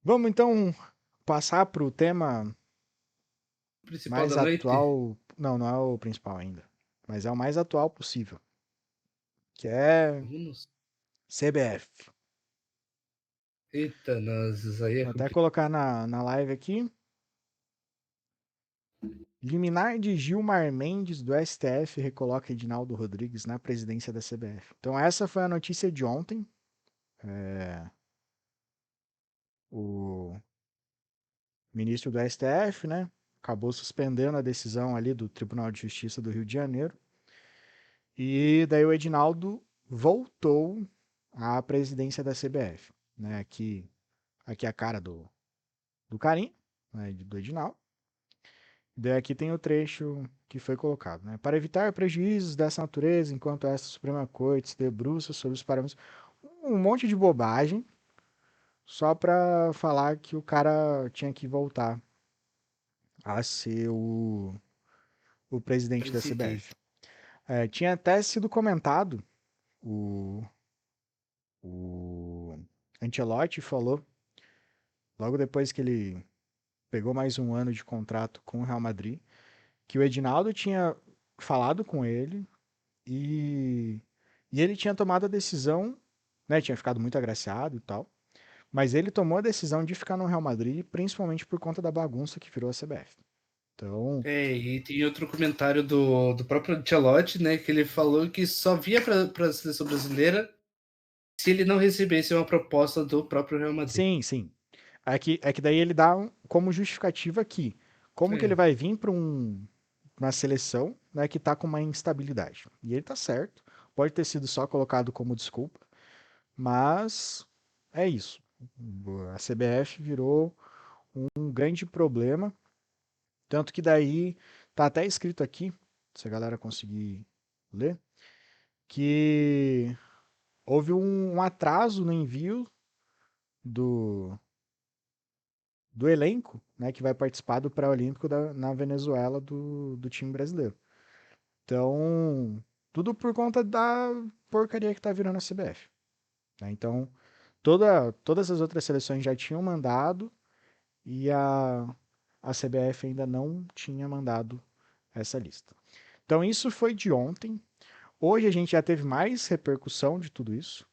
Vamos então passar para o tema Principal mais da noite? atual. Não, não é o principal ainda, mas é o mais atual possível, que é Vamos. CBF. Eita, nós, isso aí é Vou até complicado. colocar na live aqui. Liminar de Gilmar Mendes do STF recoloca Edinaldo Rodrigues na presidência da CBF. Então essa foi a notícia de ontem. O ministro do STF, né, acabou suspendendo a decisão ali do Tribunal de Justiça do Rio de Janeiro. E daí o Edinaldo voltou à presidência da CBF. Né? Aqui é a cara do carinha, né? Do Edinaldo. Daí aqui tem o trecho que foi colocado. Né? Para evitar prejuízos dessa natureza, enquanto esta Suprema Corte se debruça sobre os parâmetros. Um monte de bobagem, só para falar que o cara tinha que voltar a ser o presidente da CBF. Presidente. Tinha até sido comentado, o, o Ancelotti falou, logo depois que ele pegou mais um ano de contrato com o Real Madrid, que o Edinaldo tinha falado com ele e, e ele tinha tomado a decisão, né, tinha ficado muito agraciado e tal, mas ele tomou a decisão de ficar no Real Madrid, principalmente por conta da bagunça que virou a CBF. Então, E tem outro comentário do próprio Ancelotti, né? Que ele falou que só via para a seleção brasileira se ele não recebesse uma proposta do próprio Real Madrid. sim, sim. É que daí ele dá como justificativa aqui. Como que ele É, vai vir para uma seleção, né, que está com uma instabilidade? E ele está certo. Pode ter sido só colocado como desculpa, mas é isso. A CBF virou um grande problema, tanto que daí tá até escrito aqui, se a galera conseguir ler, que houve um atraso no envio do, do elenco, né, que vai participar do pré-olímpico na Venezuela do time brasileiro. Então, tudo por conta da porcaria que tá virando a CBF. Né? Então, todas as outras seleções já tinham mandado e a CBF ainda não tinha mandado essa lista. Então, isso foi de ontem. Hoje a gente já teve mais repercussão de tudo isso.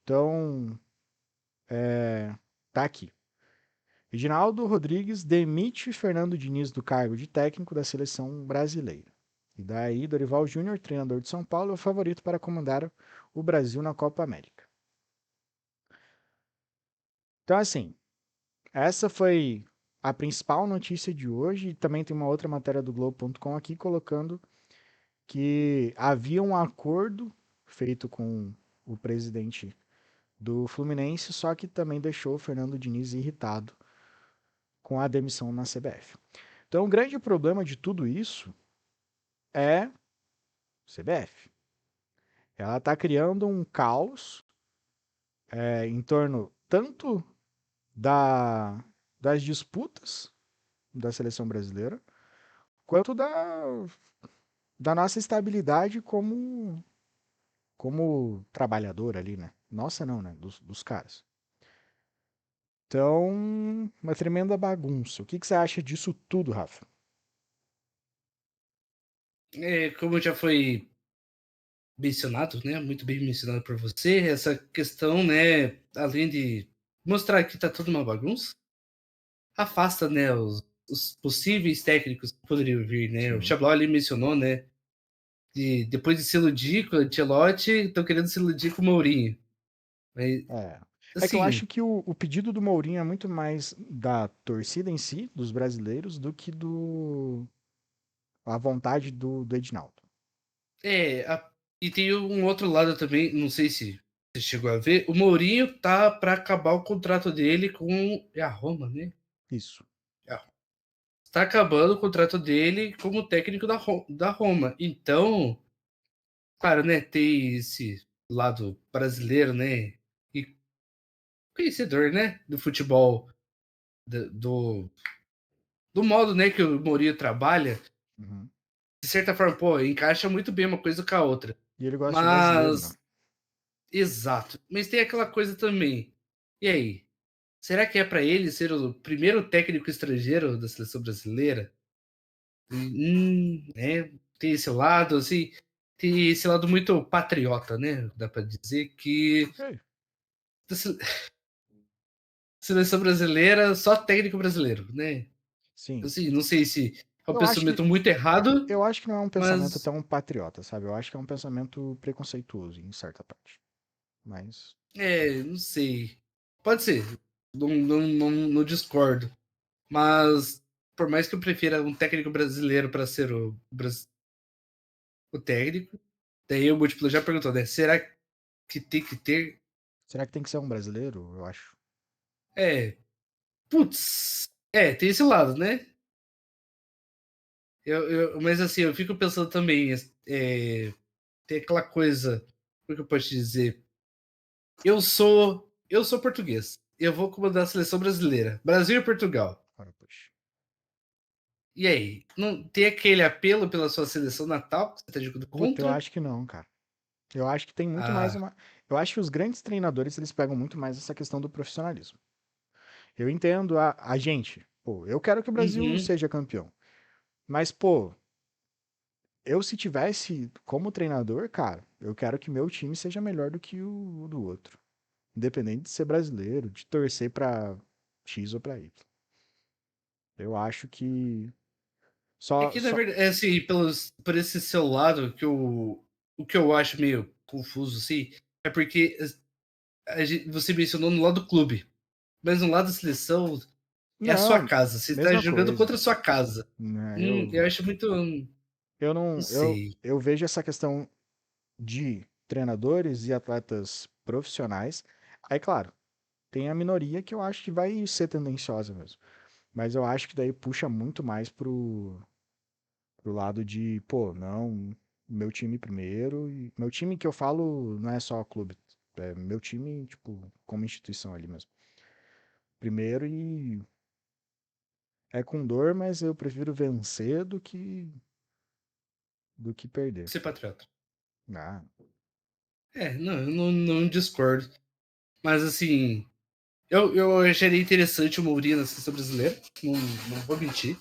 Então, tá aqui. Reginaldo Rodrigues demite Fernando Diniz do cargo de técnico da seleção brasileira. E daí, Dorival Júnior, treinador de São Paulo, é o favorito para comandar o Brasil na Copa América. Então, assim, essa foi a principal notícia de hoje. E também tem uma outra matéria do Globo.com aqui colocando que havia um acordo feito com o presidente do Fluminense, só que também deixou o Fernando Diniz irritado com a demissão na CBF. Então, o grande problema de tudo isso é CBF. Ela está criando um caos em torno tanto da, das disputas da seleção brasileira, quanto da nossa estabilidade como trabalhador ali, né? Nossa, não, né? Dos caras. Então, uma tremenda bagunça. O que você acha disso tudo, Rafa? como já foi mencionado, né? Muito bem mencionado por você, essa questão, né? Além de mostrar que tá tudo uma bagunça, afasta, né? Os possíveis técnicos que poderiam vir, né? O Sim. Xabló ali mencionou, né? Depois de se iludir com o Ancelotti, estão querendo se iludir com o Mourinho. Mas, É. É que eu assim, acho que o pedido do Mourinho é muito mais da torcida em si, dos brasileiros, do que a vontade do Edinaldo. e tem um outro lado também, não sei se você chegou a ver, o Mourinho tá para acabar o contrato dele com a Roma, né? Isso. Está acabando o contrato dele como técnico da Roma. Então, claro, né, tem esse lado brasileiro, né, e conhecedor, né, do futebol, do modo, né, que o Mourinho trabalha, Uhum. de certa forma, pô, encaixa muito bem uma coisa com a outra. E ele gosta de brasileiro, né? Mas, exato. Mas tem aquela coisa também. E aí? Será que é para ele ser o primeiro técnico estrangeiro da seleção brasileira? Né? Tem esse lado, assim, tem esse lado muito patriota, né? Dá para dizer que Ok. a seleção brasileira, só técnico brasileiro, né? Sim. Assim, não sei se é um Eu acho que pensamento muito errado, eu acho que não é um pensamento mas tão patriota, sabe? Eu acho que é um pensamento preconceituoso em certa parte. Mas não sei. Pode ser. Não discordo. Mas por mais que eu prefira um técnico brasileiro para ser o técnico, daí o múltiplo já perguntou, né? Será que tem que ter? será que tem que ser um brasileiro? Eu acho. É, putz, tem esse lado, né? Mas assim, eu fico pensando também, tem aquela coisa, como é que eu posso te dizer? Eu sou português. Eu vou comandar a seleção brasileira. Brasil e Portugal. Ora, poxa. E aí? Não tem aquele apelo pela sua seleção natal que você tá jogando Puta, eu contra? acho que não, cara. Eu acho que tem muito mais Ah, uma. Eu acho que os grandes treinadores eles pegam muito mais essa questão do profissionalismo. Eu entendo a gente. Pô, eu quero que o Brasil uhum. seja campeão. Mas, pô, eu se tivesse como treinador, cara, eu quero que meu time seja melhor do que o do outro. Independente de ser brasileiro, de torcer pra X ou pra Y. Eu acho que É só, que, na só... verdade, assim, por esse seu lado, o que eu acho meio confuso, assim, é porque você mencionou no lado do clube, mas no lado da seleção é a sua Não, casa. Você está mesma jogando coisa. contra a sua casa. Né? Eu acho muito. Eu Não não, sei. eu vejo essa questão de treinadores e atletas profissionais. Aí, claro, tem a minoria que eu acho que vai ser tendenciosa mesmo. Mas eu acho que daí puxa muito mais pro lado de, pô, não, meu time primeiro. E meu time que eu falo não é só clube. É meu time, tipo, como instituição ali mesmo. Primeiro e é com dor, mas eu prefiro vencer do que perder. Ser patriota. Ah, Não, eu não discordo. Mas, assim, eu acharia interessante o Mourinho na seleção brasileira. Não vou mentir.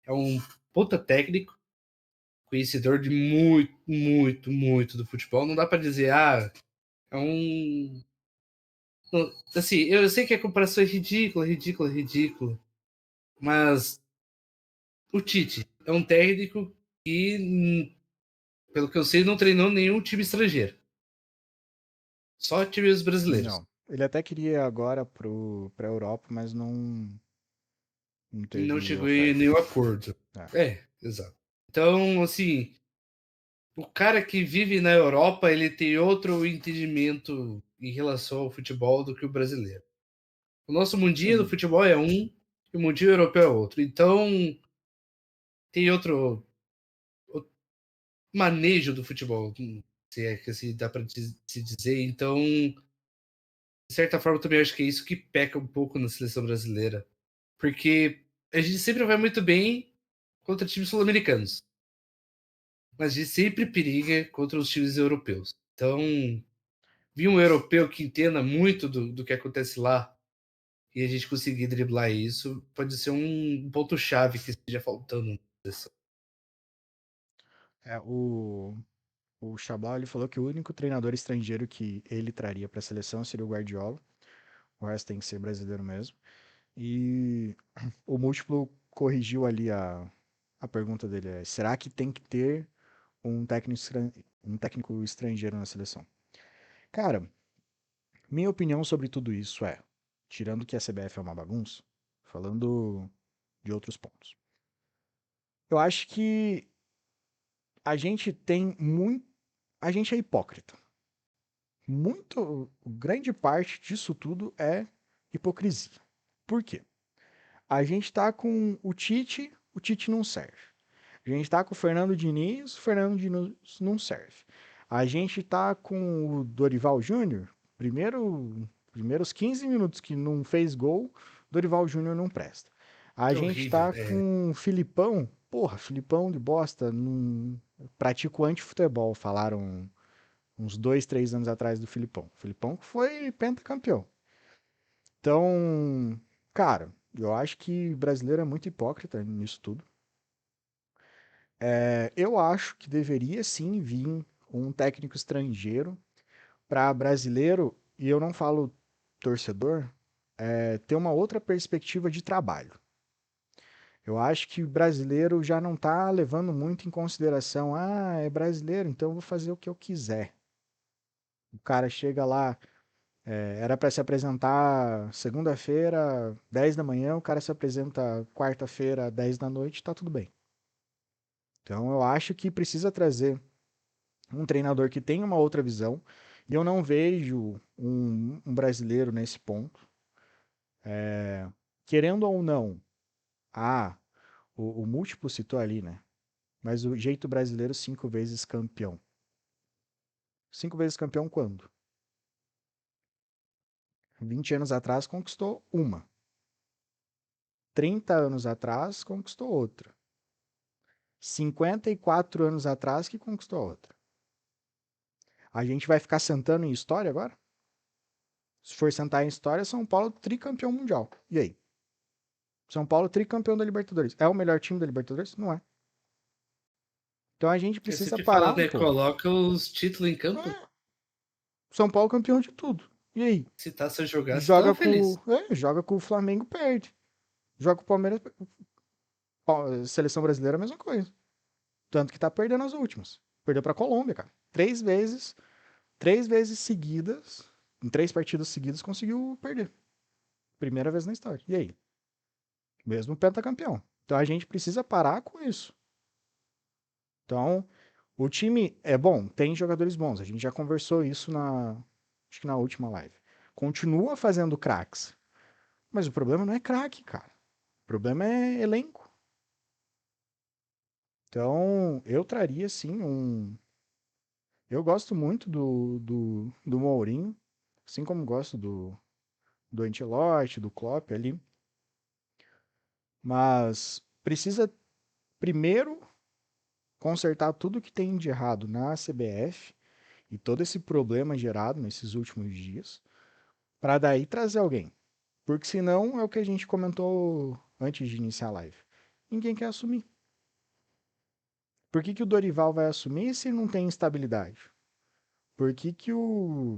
É um puta técnico, conhecedor de muito, muito, muito do futebol. Não dá pra dizer, é um. Assim, eu sei que a comparação é ridícula, ridícula, ridícula. Mas o Tite é um técnico que, pelo que eu sei, não treinou nenhum time estrangeiro. Só times brasileiros. não. Ele até queria agora pra Europa, mas não Não teve chegou em oferta. nenhum acordo. É. Exato. Então, assim, o cara que vive na Europa, ele tem outro entendimento em relação ao futebol do que o brasileiro. O nosso mundinho do Sim. futebol é um e o mundinho europeu é outro. Então, tem outro manejo do futebol, se é que assim dá para se dizer. Então, de certa forma, eu também acho que é isso que peca um pouco na seleção brasileira. Porque a gente sempre vai muito bem contra times sul-americanos, mas a gente sempre periga contra os times europeus. Então, vi um europeu que entenda muito do que acontece lá e a gente conseguir driblar isso, pode ser um ponto-chave que esteja faltando. É, o Xablau ele falou que o único treinador estrangeiro que ele traria para a seleção seria o Guardiola. O resto tem que ser brasileiro mesmo. E o Múltiplo corrigiu ali a pergunta dele. Será que tem que ter um técnico estrangeiro na seleção? Cara, minha opinião sobre tudo isso é, tirando que a CBF é uma bagunça, falando de outros pontos. Eu acho que a gente tem muito. A gente é hipócrita. Grande parte disso tudo é hipocrisia. Por quê? A gente tá com o Tite não serve. A gente tá com o Fernando Diniz não serve. A gente tá com o Dorival Júnior, primeiros 15 minutos que não fez gol, Dorival Júnior não presta. A É gente horrível. tá com o Filipão, porra, Filipão de bosta, não pratica o anti-futebol, falaram uns 2, 3 anos atrás do Filipão. O Filipão foi pentacampeão. Então, cara, eu acho que brasileiro é muito hipócrita nisso tudo. Eu acho que deveria sim vir um técnico estrangeiro para brasileiro, e eu não falo torcedor, ter uma outra perspectiva de trabalho. Eu acho que o brasileiro já não está levando muito em consideração, é brasileiro, então eu vou fazer o que eu quiser. O cara chega lá, era para se apresentar segunda-feira, 10 da manhã, o cara se apresenta quarta-feira, 10 da noite, tá tudo bem. Então eu acho que precisa trazer um treinador que tenha uma outra visão, e eu não vejo um brasileiro nesse ponto. Querendo ou não, ah, o múltiplo citou ali, né? Mas o jeito brasileiro, 5 vezes campeão. 5 vezes campeão quando? 20 anos atrás conquistou uma. 30 anos atrás conquistou outra. 54 anos atrás que conquistou outra. A gente vai ficar sentando em história agora? Se for sentar em história, São Paulo tricampeão mundial. E aí? São Paulo tricampeão da Libertadores. É o melhor time da Libertadores? Não é. Então a gente Eu precisa sempre falo, parar um né? pouco. Coloca os títulos em campo. É, São Paulo campeão de tudo. E aí? Se tá se jogar, você tava Joga com, feliz. joga com o Flamengo, perde. Joga com o Palmeiras, seleção brasileira, a mesma coisa. Tanto que tá perdendo as últimas. Perdeu pra Colômbia, cara. 3 vezes seguidas, em 3 partidas seguidas, conseguiu perder. Primeira vez na história. E aí? Mesmo pentacampeão. Então a gente precisa parar com isso. Então, o time é bom, tem jogadores bons. A gente já conversou isso acho que na última live. Continua fazendo craques. Mas o problema não é craque, cara. O problema é elenco. Então, eu traria sim um. Eu gosto muito do Mourinho, assim como gosto do Ancelotti, do Klopp ali. Mas precisa primeiro consertar tudo que tem de errado na CBF e todo esse problema gerado nesses últimos dias, para daí trazer alguém. Porque senão é o que a gente comentou antes de iniciar a live. Ninguém quer assumir. Por que o Dorival vai assumir se não tem estabilidade? Por que o.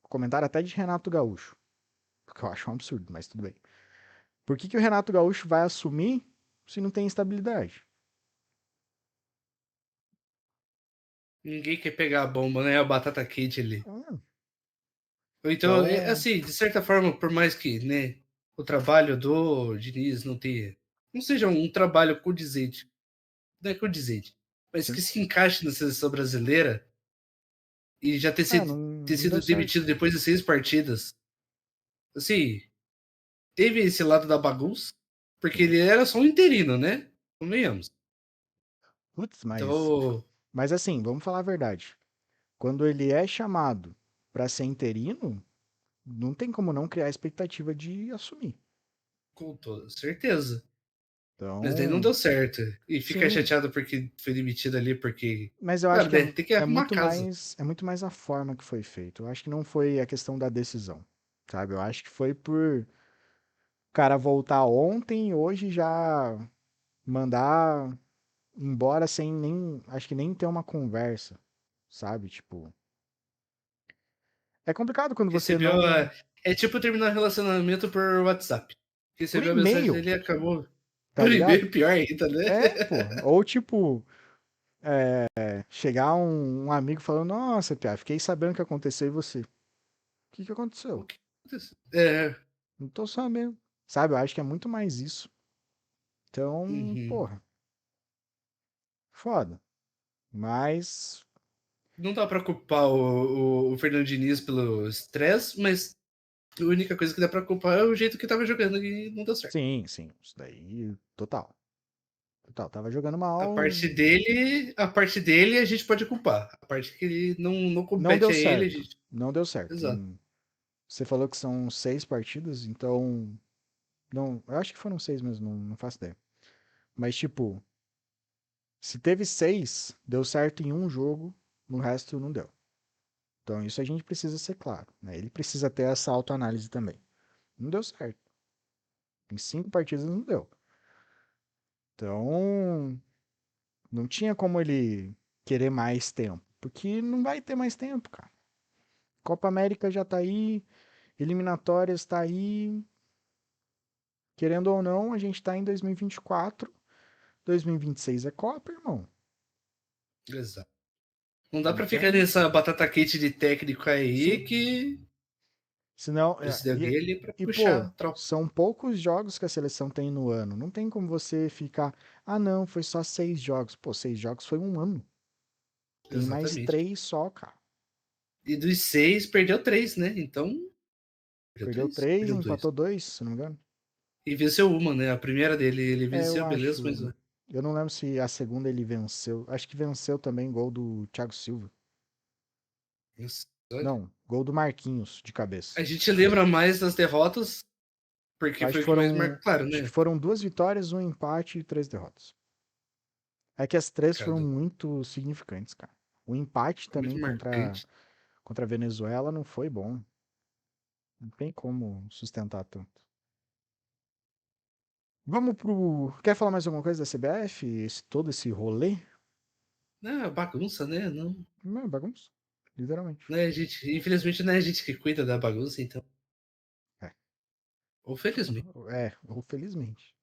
Comentário até de Renato Gaúcho. Que eu acho um absurdo, mas tudo bem. Por que o Renato Gaúcho vai assumir se não tem estabilidade? Ninguém quer pegar a bomba, né? A batata quente ali. Ah, Ou então, então, assim, de certa forma, por mais que, né, o trabalho do Diniz não seja um trabalho condizente, não é condizente, mas que sim. se encaixe na seleção brasileira e já Não, ter não deu sido certo. demitido depois de 6 partidas, assim, teve esse lado da bagunça, porque Sim. ele era só um interino, né? Convenhamos. Putz, mas. Então, Mas assim, vamos falar a verdade. Quando ele é chamado para ser interino, não tem como não criar a expectativa de assumir. com toda certeza. Mas daí não Então, deu certo. E fica sim, chateado porque foi demitido ali, porque. mas eu Ah, acho que é, né? Tem que é arrumar a muito casa. mais é muito mais a forma que foi feito. Eu acho que não foi a questão da decisão, sabe? Eu acho que foi por o cara voltar ontem e hoje já mandar embora sem nem, acho que nem ter uma conversa, sabe? Tipo, é complicado quando você Recebeu. não É tipo terminar um relacionamento por WhatsApp. por Recebeu a mensagem e-mail, dele e acabou. tá Por ligado? e-mail, pior ainda, né? Pô, ou tipo, chegar um amigo falando: "Nossa, Pia, fiquei sabendo o que aconteceu e você. O que que O aconteceu? que aconteceu? É. Não tô sabendo." Sabe? Eu acho que é muito mais isso. Então, Uhum. porra, foda. Mas, Não dá pra culpar o Fernando Diniz pelo estresse, mas a única coisa que dá pra culpar é o jeito que tava jogando e não deu certo. sim, sim, isso daí, total. Total, tava jogando A mal, parte dele, a parte dele a gente pode culpar. A parte que ele não não deu compete a ele, a certo. gente. Não deu certo. Exato. Você falou que são 6 partidas, então, não, eu acho que foram 6 mesmo, não faço ideia. Mas, tipo, se teve 6, deu certo em um jogo, no resto não deu. Então, isso a gente precisa ser claro, né? Ele precisa ter essa autoanálise também. Não deu certo. Em 5 partidas não deu. Então, não tinha como ele querer mais tempo. Porque não vai ter mais tempo, cara. Copa América já tá aí, eliminatórias tá aí. Querendo ou não, a gente tá em 2024. 2026 é Copa, irmão. Exato. Não dá pra ficar Então, nessa batata quente de técnico aí sim. que Senão, precisa de alguém ali pra puxar pô, a tropa. são poucos jogos que a seleção tem no ano. Não tem como você ficar, ah, não, foi só 6 jogos. Pô, 6 jogos foi um ano. Tem mais Exatamente. 3 só, cara. E dos 6, perdeu 3, né? Então, perdeu Perdeu 3? 3, Perdeu 2. empatou 2, se não me engano. E venceu uma, né? A primeira dele ele É, eu venceu, beleza, mas acho. Eu não lembro se a segunda ele venceu. Acho que venceu também gol do Thiago Silva. mas, olha, Não, gol do Marquinhos de cabeça. a gente lembra mais das derrotas Eu porque acho foi que o que mais foram, marcou, claro, acho que né? foram 2 vitórias, um empate e 3 derrotas. É que as três foram Cada muito significantes, cara. O empate muito também contra, marcante. contra a Venezuela não foi bom. Não tem como sustentar tanto. Vamos pro. Quer falar mais alguma coisa da CBF? Todo esse rolê? Não, bagunça, né? Não, Não, é bagunça. Literalmente. não é a gente, infelizmente não é a gente que cuida da bagunça, então. É. Ou felizmente. É, ou felizmente.